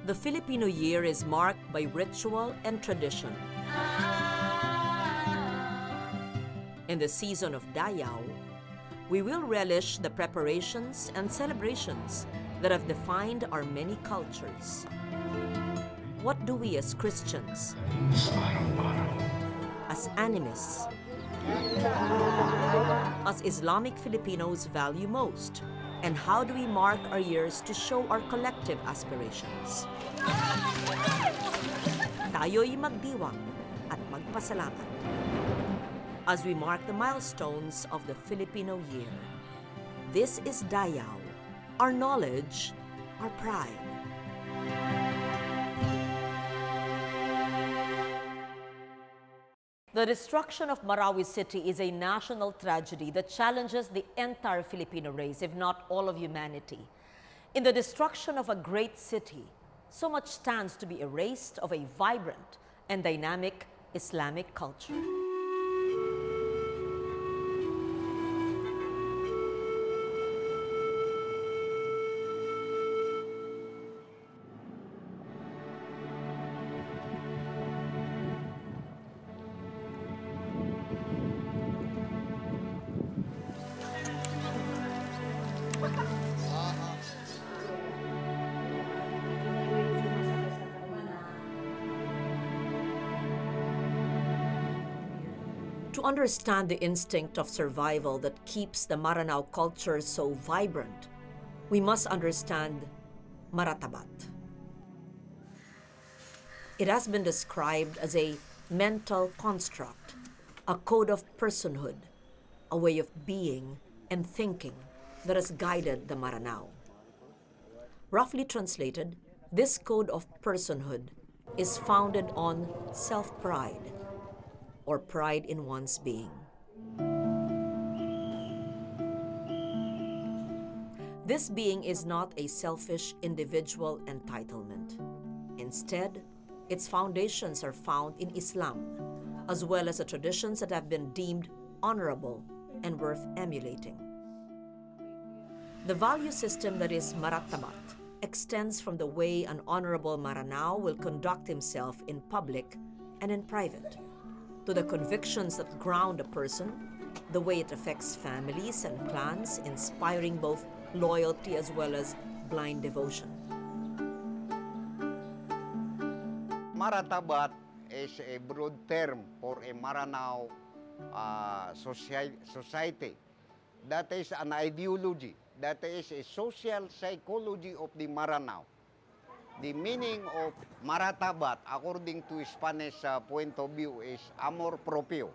The Filipino Year is marked by ritual and tradition. In the season of Dayao, we will relish the preparations and celebrations that have defined our many cultures. What do we as Christians, as animists, as Islamic Filipinos value most? And how do we mark our years to show our collective aspirations? Tayo'y magdiwang at magpasalamat as we mark the milestones of the Filipino Year. This is Dayao, our knowledge, our pride. The destruction of Marawi City is a national tragedy that challenges the entire Filipino race, if not all of humanity. In the destruction of a great city, so much stands to be erased of a vibrant and dynamic Islamic culture. To understand the instinct of survival that keeps the Maranao culture so vibrant, we must understand maratabat. It has been described as a mental construct, a code of personhood, a way of being and thinking that has guided the Maranao. Roughly translated, this code of personhood is founded on self-pride, or pride in one's being. This being is not a selfish individual entitlement. Instead, its foundations are found in Islam, as well as the traditions that have been deemed honorable and worth emulating. The value system that is maratabat extends from the way an honorable Maranao will conduct himself in public and in private, to the convictions that ground a person, the way it affects families and clans, inspiring both loyalty as well as blind devotion. Maratabat is a broad term for a Maranao society. That is an ideology. That is a social psychology of the Maranao. The meaning of maratabat, according to Spanish point of view, is amor propio.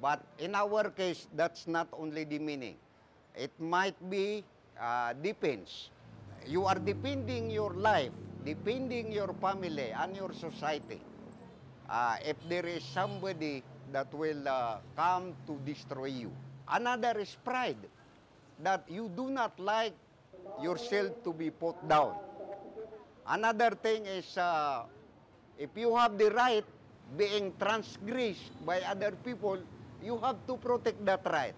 But in our case, that's not only the meaning. It might be, depends. You are depending your life, depending your family and your society. If there is somebody that will come to destroy you. Another is pride, that you do not like yourself to be put down. Another thing is, if you have the right being transgressed by other people, you have to protect that right.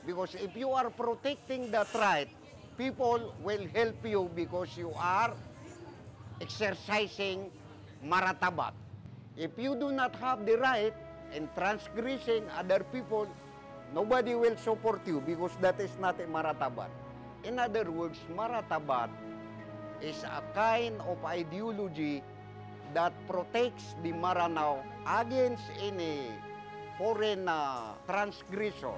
Because if you are protecting that right, people will help you because you are exercising maratabat. If you do not have the right in transgressing other people, nobody will support you because that is not a maratabat. In other words, maratabat is a kind of ideology that protects the Maranao against any foreign transgression.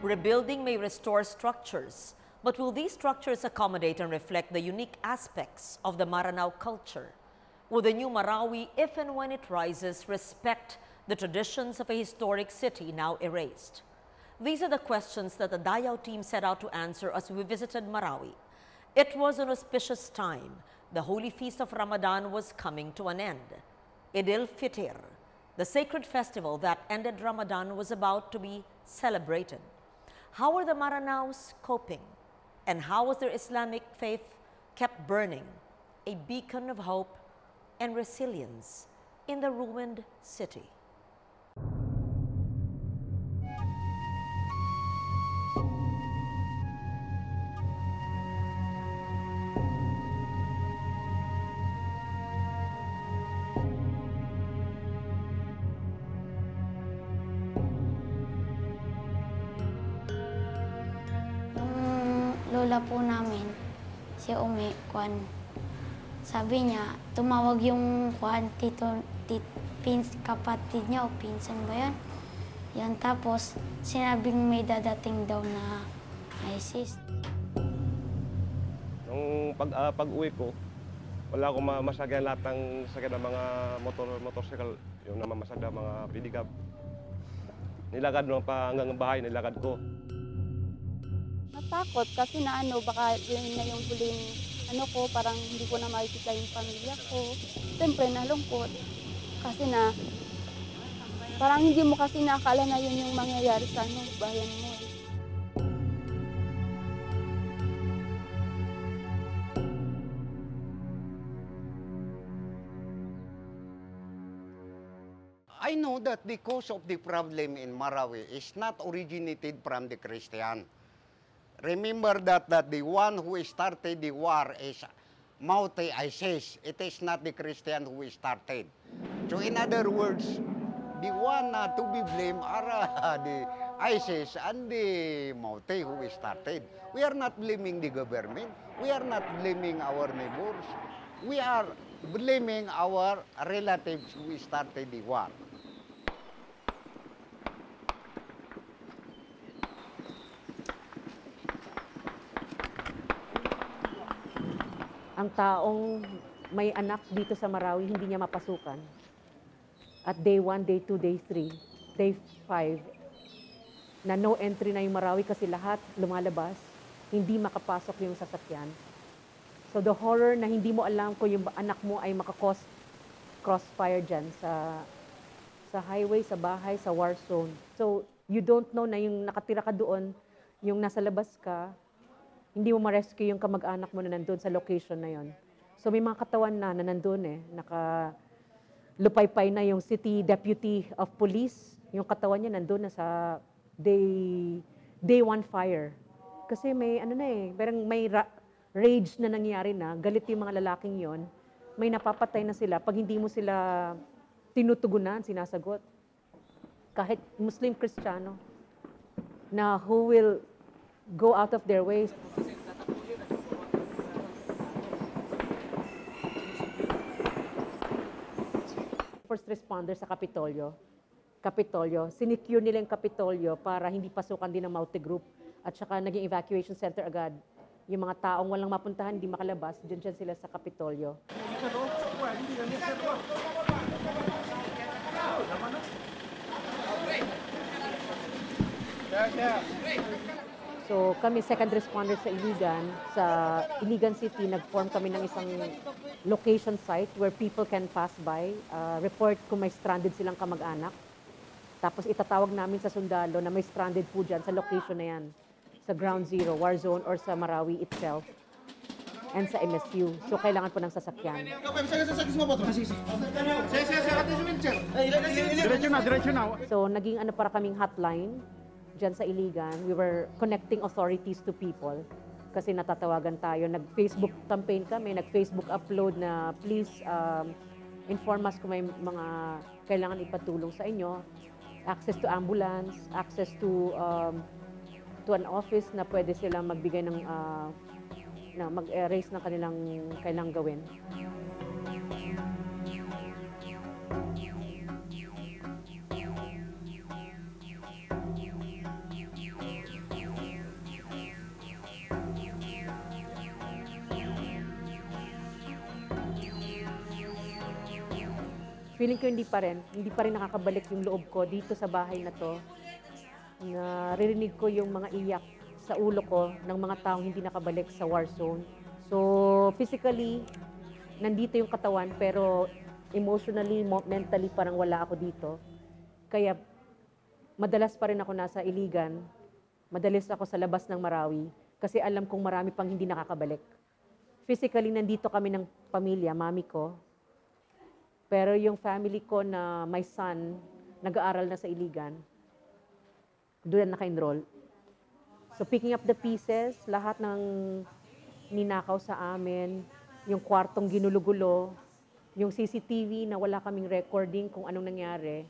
Rebuilding may restore structures, but will these structures accommodate and reflect the unique aspects of the Maranao culture? Will the new Marawi, if and when it rises, respect the traditions of a historic city now erased? These are the questions that the Dayao team set out to answer as we visited Marawi. It was an auspicious time. The holy feast of Ramadan was coming to an end. Eid al-Fitr, the sacred festival that ended Ramadan, was about to be celebrated. How were the Maranaos coping? And how was their Islamic faith kept burning, a beacon of hope and resilience in the ruined city? lola po namin, si Umi, sabi niya, tumawag yung kapatid niya o pinsan ba yan? Yan, tapos sinabing may dadating daw na ISIS. Nung pag-uwi ko, wala akong masagyan lahat ng sakyan ng mga motorcycle, yung namamasada, mga pedicab. Nilagad nung pa hanggang bahay, nilagad ko. Natakot kasi baka yun na yung huling ko, parang hindi ko na makikita yung pamilya ko. Siyempre, nalungkot. Kasi parang hindi mo kasi nakakala na yun yung mangyayari sa bayan mo. I know that the cause of the problem in Marawi is not originated from the Christian. Remember that the one who started the war is Maute ISIS. It is not the Christian who started. So in other words, the one to be blamed are the ISIS and the Maute who started. We are not blaming the government. We are not blaming our neighbors. We are blaming our relatives who started the war. Ang taong may anak dito sa Marawi, hindi niya mapasukan. At day 1, day 2, day 3, day 5, na no entry na yung Marawi kasi lahat lumalabas, hindi makapasok yung sasakyan. So the horror na hindi mo alam kung yung anak mo ay crossfire dyan sa highway, sa bahay, sa war zone. So you don't know na yung nakatira ka doon, yung nasa labas ka, hindi mo ma-rescue yung kamag-anak mo na nandun sa location na yon. So may mga katawan na nandun lupaypay na yung city deputy of police, yung katawan niya nandun na sa day 1 fire. Kasi may parang may rage na nangyari na, galit yung mga lalaking yon, may napapatay na sila pag hindi mo sila tinutugunan, sinasagot. Kahit Muslim, Kristiyano, na who will go out of their ways. First responders sa Kapitolyo, sinecure nila yung Kapitolyo para hindi pasukan din ng Maute Group at saka naging evacuation center agad. Yung mga taong walang mapuntahan, hindi makalabas, dyan sila sa Kapitolyo. So kami second responders sa Iligan City, nag-form kami ng isang location site where people can pass by, report kung may stranded silang kamag-anak. Tapos itatawag namin sa sundalo na may stranded po dyan sa location na yan, sa Ground Zero, War Zone, or sa Marawi itself, and sa MSU. So kailangan po ng sasakyan. So naging para kaming hotline dyan sa Iligan. We were connecting authorities to people kasi natatawagan tayo. Nag-Facebook campaign kami, nag-Facebook upload na please inform us kung may mga kailangan ipatulong sa inyo. Access to ambulance, access to an office na pwede silang magbigay ng na mag-erase ng kanilang kailangang gawin. Feeling ko hindi pa rin nakakabalik yung loob ko dito sa bahay na to. Naririnig ko yung mga iyak sa ulo ko ng mga taong hindi nakabalik sa war zone. So physically, nandito yung katawan pero emotionally, mentally parang wala ako dito. Kaya madalas pa rin ako nasa Iligan, madalas ako sa labas ng Marawi kasi alam kong marami pang hindi nakakabalik. Physically, nandito kami ng pamilya, mami ko. Pero yung family ko na my son, nag-aaral na sa Iligan, doon naka-enroll. So picking up the pieces, lahat ng ninakaw sa amin, yung kwartong ginulo-gulo, yung CCTV na wala kaming recording kung anong nangyari.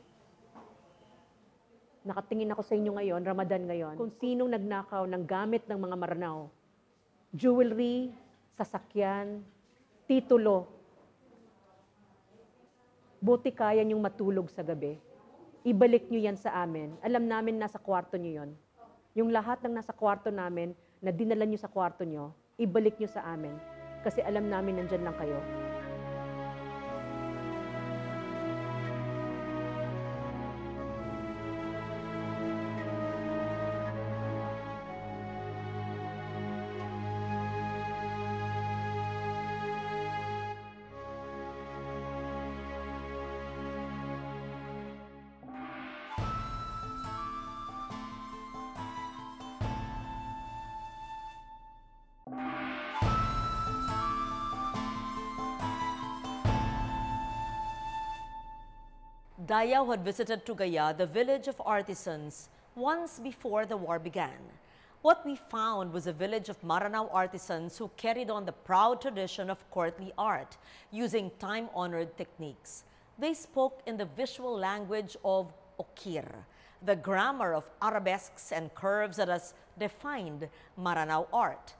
Nakatingin ako sa inyo ngayon, Ramadan ngayon, kung sinong nagnakaw ng gamit ng mga Maranao jewelry, sasakyan, titulo. Buti kaya niyong matulog sa gabi. Ibalik niyo yan sa amin. Alam namin nasa kwarto niyo yon. Yung lahat ng nasa kwarto namin na dinala niyo sa kwarto niyo, ibalik niyo sa amin. Kasi alam namin nandyan lang kayo. Dayaw had visited Tugaya, the village of artisans, once before the war began. What we found was a village of Maranao artisans who carried on the proud tradition of courtly art using time-honored techniques. They spoke in the visual language of Okir, the grammar of arabesques and curves that has defined Maranao art.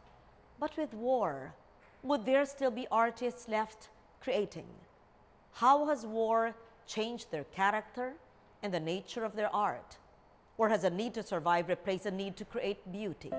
But with war, would there still be artists left creating? How has war changed their character and the nature of their art? Or has a need to survive replaced a need to create beauty?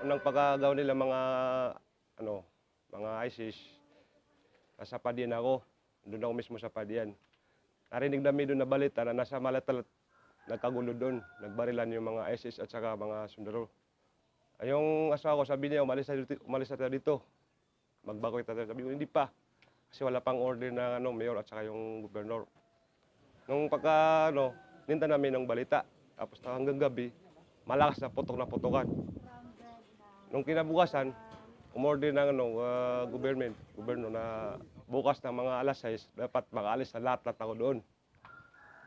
Unang pagkagawa nila mga ISIS, nasa Padian ako. Doon ako mismo sa Padian. Narinig namin doon na balita na nasa Malatalat, nagkagulo doon. Nagbarilan yung mga ISIS at saka mga sundalo. Ay, yung asawa ko, sabi niya, umalis na tayo dito. Magbago tayo. Sabi ko, hindi pa. Kasi wala pang order na mayor at saka yung gobernador. Nung ninta namin ng balita. Tapos hanggang gabi, malakas na putokan. Nung kinabukasan, umorder ng gobyerno na bukas ng mga alas 6, dapat makaalis na lahat ako doon.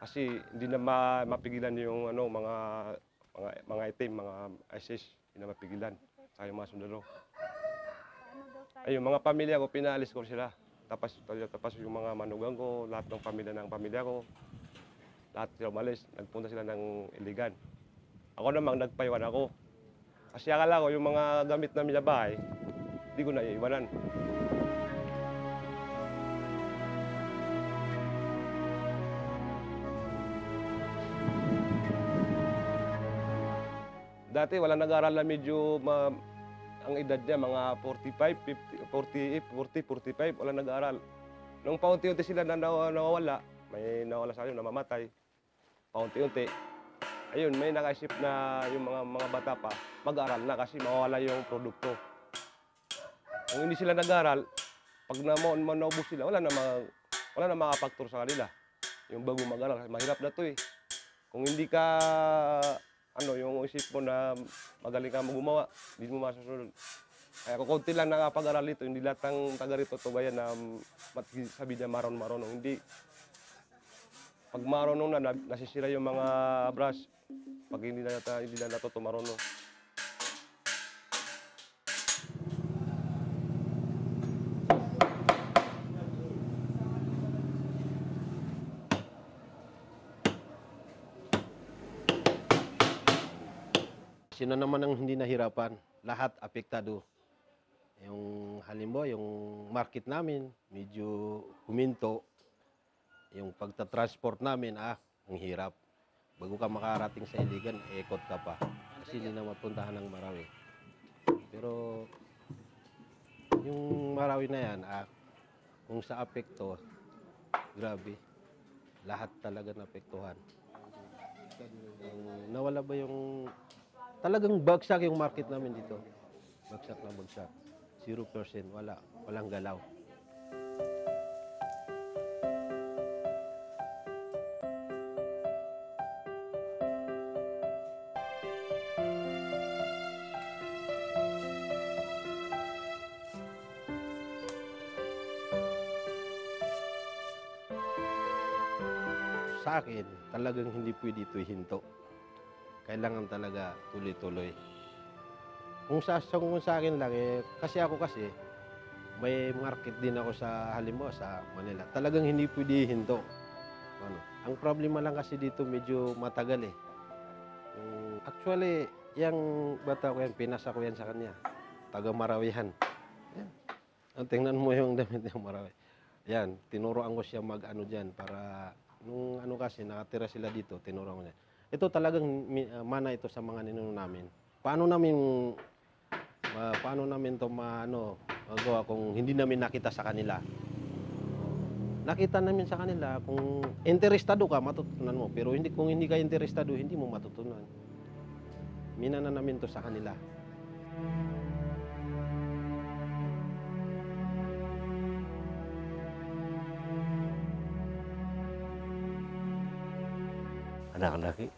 Kasi hindi na mapigilan yung mga itim, mga ISIS, hindi na mapigilan. Saka yung mga sundalo. Ay, yung mga pamilya ko, pinaalis ko sila. Tapos yung mga manugang ko, lahat ng pamilya ko, lahat sila umalis, nagpunta sila ng Iligan. Ako namang nagpaiwan ako. Kasi akala ko yung mga gamit namin sa bahay, hindi ko na iiwanan. Dati wala nag-aaral na medyo ang edad niya, mga 45, 45, wala nag-aaral. Nung paunti-unti sila na nawawala, may nawala sa akin, namamatay, paunti-unti. Ayun, may nakaisip na yung mga bata pa, mag-aaral na kasi mawawala yung produkto. Kung hindi sila nag-aaral, pag naubos sila, wala na makapagturo sa kanila. Yung bago mag-aaral, mahirap na to eh. Kung hindi ka, yung isip mo na magaling ka gumawa, hindi mo masusunod. Kaya kung konti lang nakapag-aral dito, hindi lahat ng taga rito Tugayan na sabi niya marunong. Hindi. Pag marunong na, nasisira yung mga brush. Pag hindi na natuto marunong. Sino naman ang hindi nahirapan? Lahat apektado. Yung halimbawa, yung market namin, medyo huminto. Yung pagta-transport namin, ang hirap. Bago ka makarating sa Iligan, ekot ka pa. Kasi hindi na mapuntahan ng Marawi. Pero yung Marawi na yan, kung sa apekto, grabe. Lahat talaga naapektuhan. Nawala ba yung... Talagang bagsak yung market namin dito. Bagsak na bagsak. 0%. Walang galaw. sa akin, talagang hindi pwede ito hinto. Kailangan talaga tuloy-tuloy. Kung sa akin lang, kasi may market din ako sa halimbawa sa Manila. Talagang hindi pwede hinto. Ano? Ang problema lang kasi dito medyo matagal eh. Actually, yung bata ko yan, pinasa ko yan sa kanya. Taga Marawihan. Yan. Tingnan mo yung damit ng Marawi. Yan, tinuruan ko siya mag-ano dyan para nung ano kasi nakatira sila dito, tinuruan ko niya. Ito talagang mana ito sa mga ninuno namin. Paano namin to magawa kung hindi namin nakita sa kanila? Nakita namin sa kanila kung interesado ka, matutunan mo. Pero kung hindi ka interesado, hindi mo matutunan. Minana namin to sa kanila. Anak-anaki,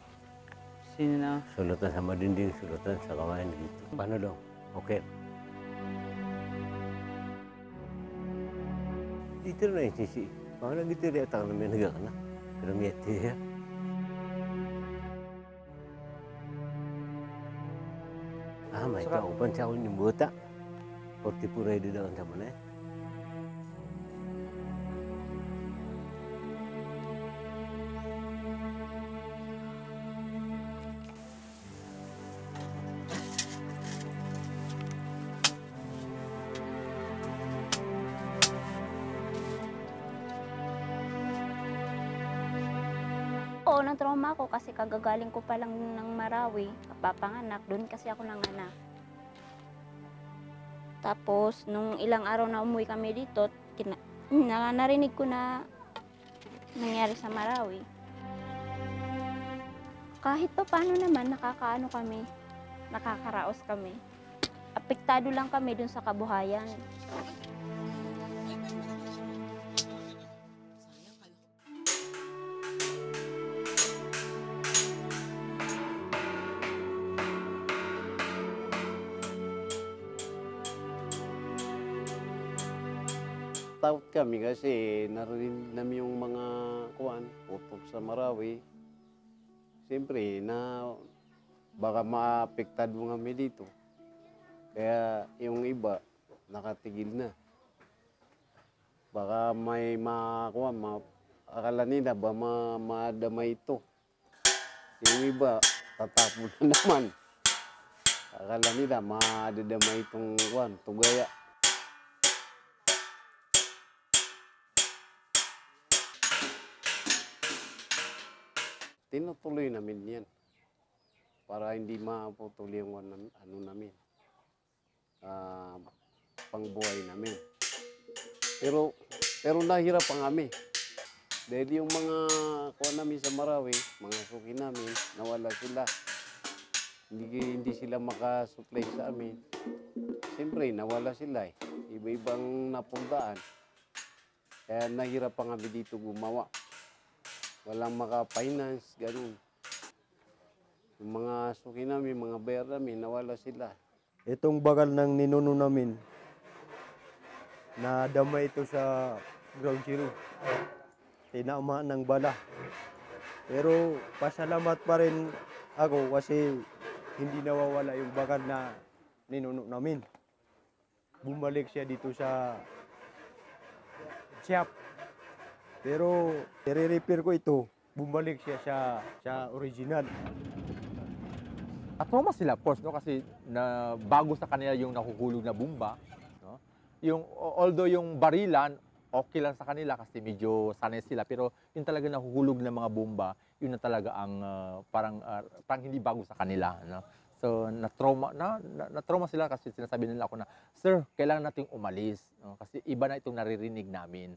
Sino na? sulutan sama dinding, sulutan sa kamay gitu. Paano dong? Oke. Dito na yung sisi. Paano gitu dia tangan namin naga ka na? Pero miyati ya. May kaupan sa akong yung buta. 40 puray di daon sa mana. Oo, na-trauma ako kasi kagagaling ko pa lang ng Marawi, kapapanganak, doon kasi ako nanganak. Tapos, nung ilang araw na umuwi kami dito, narinig ko na nangyari sa Marawi. Kahit pa paano naman, nakakaraos kami. Apektado lang kami dun sa kabuhayan. Takot kami kasi narinig namin yung mga putok sa Marawi. Siyempre, baka maapektado kami dito. Kaya yung iba, nakatigil na. Baka may akala nila ba madamay ito. Yung iba, tatakbo na naman. Akala nila madadamay itong tugaya. Tinutuloy namin yan para hindi maputuloy yung pangbuhay namin. Pero nahirapan kami. Dahil yung mga namin sa Marawi, mga suki namin, nawala sila. Hindi sila makasupply sa amin. Siyempre, nawala sila eh. Iba-ibang napuntaan. Kaya nahirapan kami dito gumawa. Walang maka-finance, ganun. Yung mga suki namin, mga bayar namin, nawala sila. Itong bakal ng ninuno namin, nadama ito sa ground zero. Tinamaan ng bala. Pero pasalamat pa rin ako kasi hindi nawawala yung bakal na ninuno namin. Bumalik siya dito sa shop. Pero i-repair ko ito, bumalik siya sa original. At trauma sila, of course, no? Kasi bago sa kanila yung nahuhulog na bomba. No? Although yung barilan, okay lang sa kanila kasi medyo sanay sila. Pero yung talaga nahuhulog na mga bomba, yun na talaga ang parang hindi bago sa kanila. No? So, na-trauma sila kasi sinasabi nila ako na, Sir, kailangan nating umalis. No? Kasi iba na itong naririnig namin.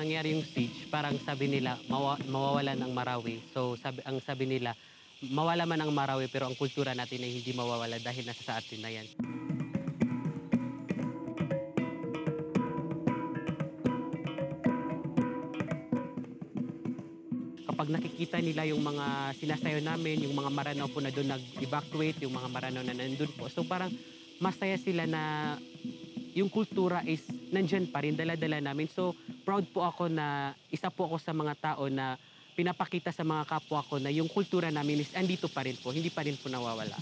Nangyari yung siege, parang sabi nila mawawalan ang Marawi. So ang sabi nila, mawala man ang Marawi pero ang kultura natin ay hindi mawawala dahil nasa sa atin na yan. pag nakikita nila yung mga sinasayo namin, yung mga Maranao po na doon nag-evacuate, yung mga Maranao na nandun po. So parang masaya sila na yung kultura is nandyan pa rin, dala-dala namin. So proud po ako na isa po ako sa mga tao na pinapakita sa mga kapwa ko na yung kultura namin is andito pa rin po, hindi pa rin po nawawala.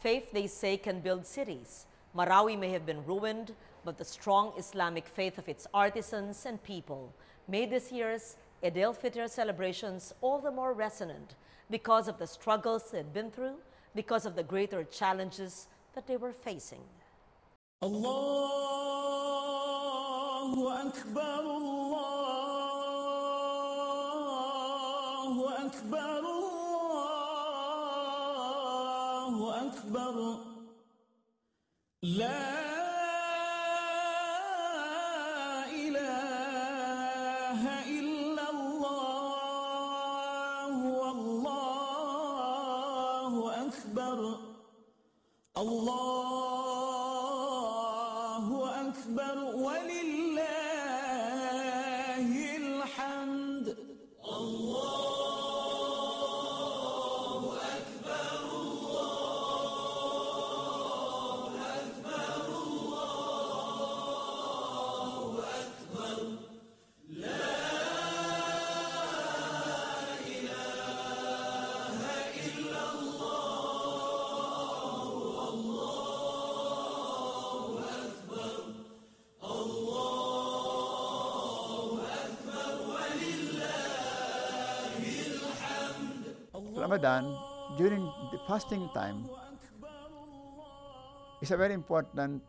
Faith, they say, can build cities. Marawi may have been ruined, but the strong Islamic faith of its artisans and people made this year's Eid al-Fitr celebrations all the more resonant because of the struggles they'd been through, because of the greater challenges that they were facing. Allahu Akbar, Allahu Akbar, Allahu Akbar. La ilaha illallah, Allahu Akbar. Allahu Akbar, walillahil hamd. Allahu Akbar, Allahu Akbar, Allahu Akbar. La ilaha illallah, Allahu Akbar. Allahu Akbar, walillahil hamd. Ramadan, during the fasting time, is a very important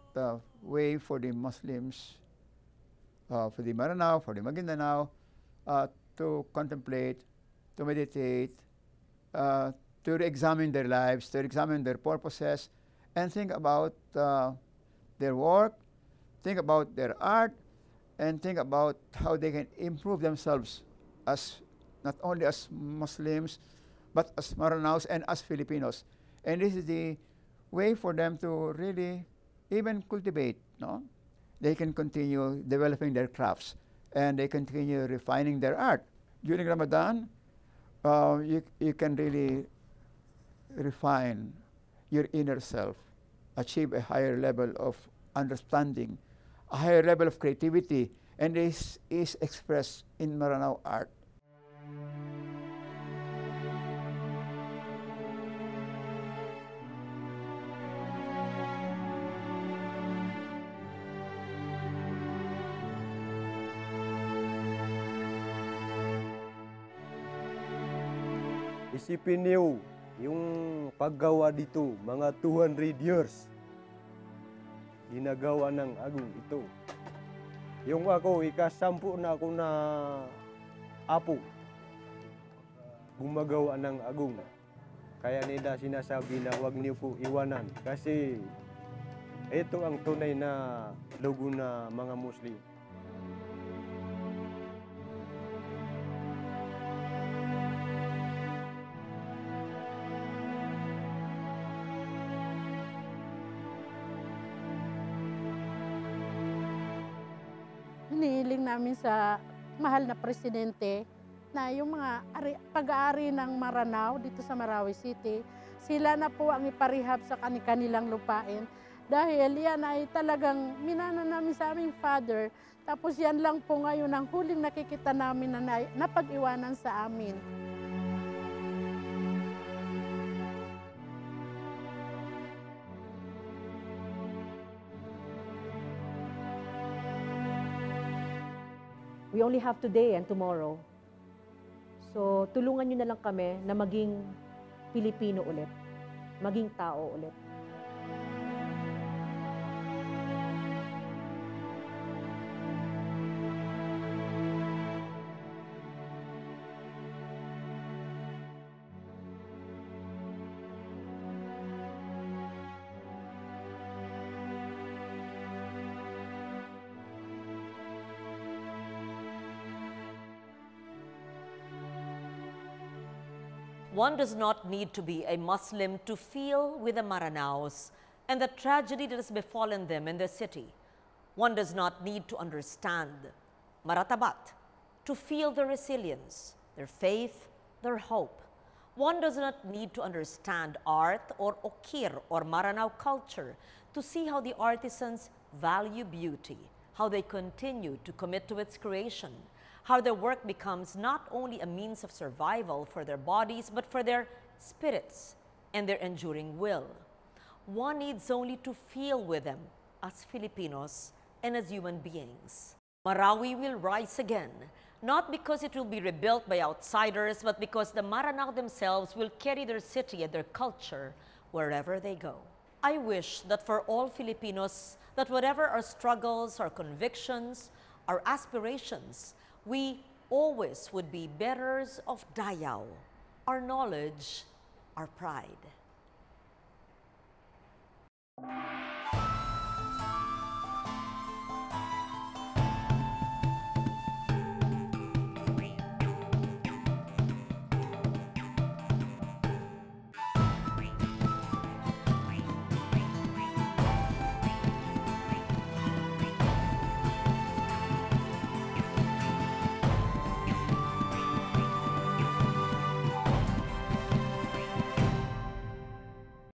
way for the Muslims, for the Maranao, for the Maguindanao, to contemplate, to meditate, to examine their lives, to examine their purposes, and think about their work, think about their art, and think about how they can improve themselves as not only as Muslims, but as Maranaos and as Filipinos. And this is the way for them to really even cultivate, no? They can continue developing their crafts and they continue refining their art. During Ramadan, you can really refine your inner self, achieve a higher level of understanding, a higher level of creativity, and this is expressed in Maranao art. Isipin niyo, yung paggawa dito, mga 200 years, ginagawa ng agong ito. Yung ako, ikasampu na ako na apo, gumagawa ng agong. Kaya nila sinasabi na huwag niyo po iwanan. Kasi ito ang tunay na logo na mga Muslim. Hinihiling namin sa mahal na presidente na yung mga pag-aari ng Maranao dito sa Marawi City, sila na po ang iparehab sa kanilang lupain. Dahil yan ay talagang minana namin sa aming father, tapos yan lang po ngayon ang huling nakikita namin na napag-iwanan sa amin. We only have today and tomorrow. So, tulungan nyo na lang kami na maging Pilipino ulit, maging tao ulit. One does not need to be a Muslim to feel with the Maranaos and the tragedy that has befallen them in their city. One does not need to understand Maratabat to feel their resilience, their faith, their hope. One does not need to understand art or Okir or Maranao culture to see how the artisans value beauty, how they continue to commit to its creation, how their work becomes not only a means of survival for their bodies, but for their spirits and their enduring will. One needs only to feel with them as Filipinos and as human beings. Marawi will rise again, not because it will be rebuilt by outsiders, but because the Maranao themselves will carry their city and their culture wherever they go. I wish that for all Filipinos, that whatever our struggles, our convictions, our aspirations, we always would be bearers of Dayao, our knowledge, our pride.